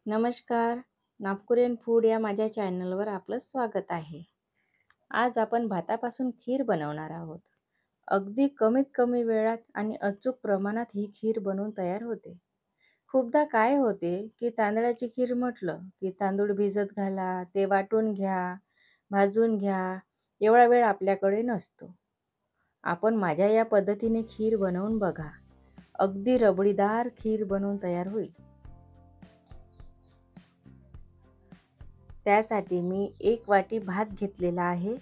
नमस्कार. नागपुरियन फूड या माझ्या चॅनलवर आपलं स्वागत आहे. आज आपण भातापासून खीर बनवणार आहोत. अगदी कमीत कमी वेळात आणि अचूक प्रमाणात ही खीर बनवून तयार होते. खूपदा काय होते की तांदळाची खीर म्हटलं की तांदूळ भिजत घाला, ते वाटून घ्या, भाजून घ्या, एवढा वेळ आपल्याकडे नसतो. आपण माझ्या या पद्धतीने खीर बनवून बघा. अगदी रबडीदार खीर बनवून तयार होईल. त्यासाठी मी 1 वाटी भात घेतलेला आहे.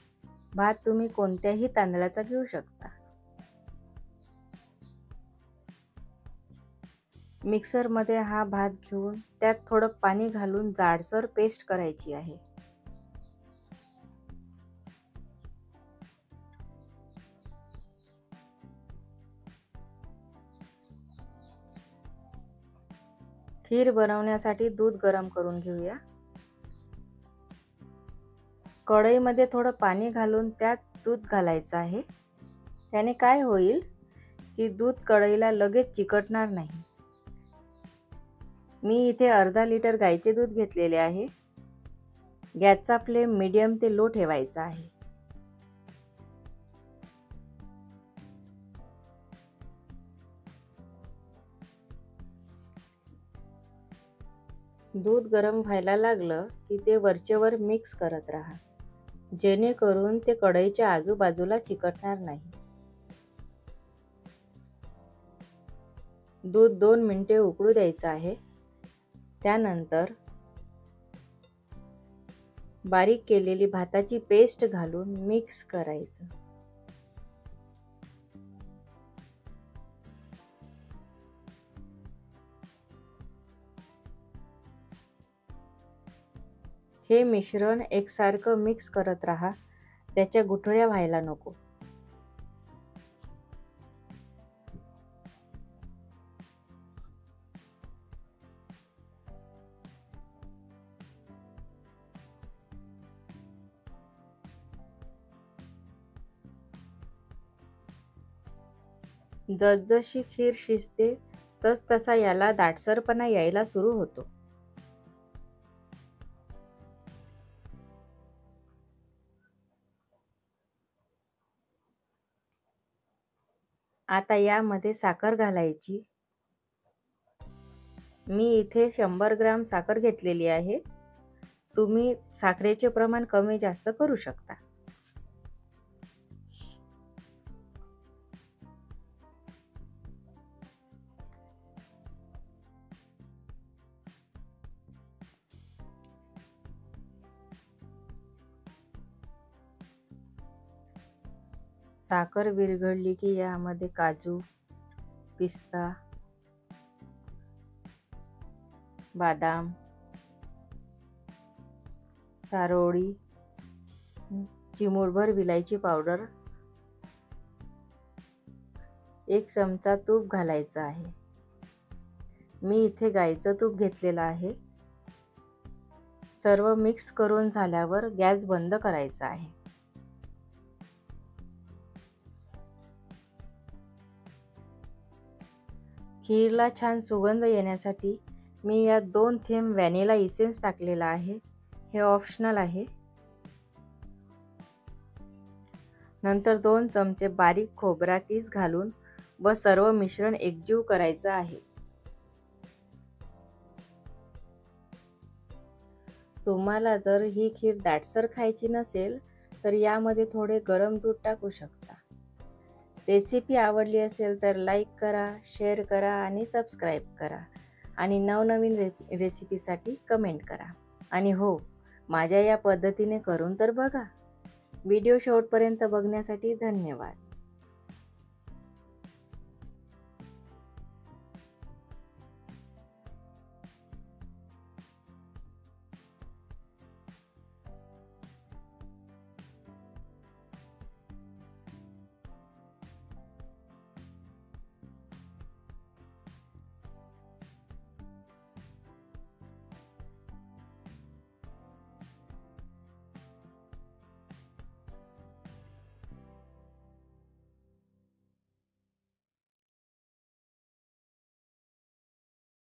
भात तुम्ही कोणत्याही तांदळाचा घेऊ शकता. मिक्सरमध्ये हा भात घेऊन त्यात थोडं पाणी घालून जाडसर पेस्ट करायची आहे. खीर बनवण्यासाठी दूध गरम करून घेऊया. कढईमध्ये थोडं पाणी घालून त्यात दूध घालायचं आहे. त्याने काय होईल की दूध कढईला लगेच चिकटणार नाही. मी इथे अर्धा लिटर गाईचे दूध घेतलेले आहे. गॅसचा फ्लेम मीडियम ते लो ठेवायचा आहे. दूध गरम व्हायला लागलं की ते वरचेवर मिक्स करत राहा, जेणेकरून ते कढईच्या आजूबाजूला चिकटणार नाही. दूध 2 मिनिटे उकळू द्यायचं आहे. त्यानंतर बारीक केलेली भाताची पेस्ट घालून मिक्स करायचं. हे मिश्रण एकसारखं मिक्स करत राहा, त्याच्या गुठळ्या व्हायला नको. जसजशी खीर शिजते तसा याला दाटसरपणा यायला सुरू होतो. आता यामध्ये साखर घालायची. मी इथे 100 ग्राम साखर घेतलेली आहे. तुम्ही साखरेचे प्रमाण कमी जास्त करू शकता. साखर विरघळली की यामध्ये काजू, पिस्ता, बदाम, चारोळी, चिमूटभर विलायची पावडर, 1 चमचा तूप घालायचं आहे. मी इथे गाईचं तूप घेतलेलं आहे. सर्व मिक्स करून झाल्यावर गॅस बंद करायचा आहे. खीरला छान सुगंध येण्यासाठी मी यात 2 थेंब व्हॅनिला इसेन्स टाकलेला आहे. हे ऑप्शनल आहे. नंतर 2 चमचे बारीक खोबरा कीस घालून व सर्व मिश्रण एकजीव करायचं आहे. तुम्हाला जर ही खीर दाटसर खायची नसेल तर यामध्ये थोडे गरम दूध टाकू शकता. रेसिपी आवडली असेल तर लाईक करा, शेअर करा आणि सबस्क्राईब करा आणि नवनवीन रेसिपीसाठी कमेंट करा. आणि हो, माझ्या या पद्धतीने करून तर बघा. व्हिडिओ शेवटपर्यंत बघण्यासाठी धन्यवाद.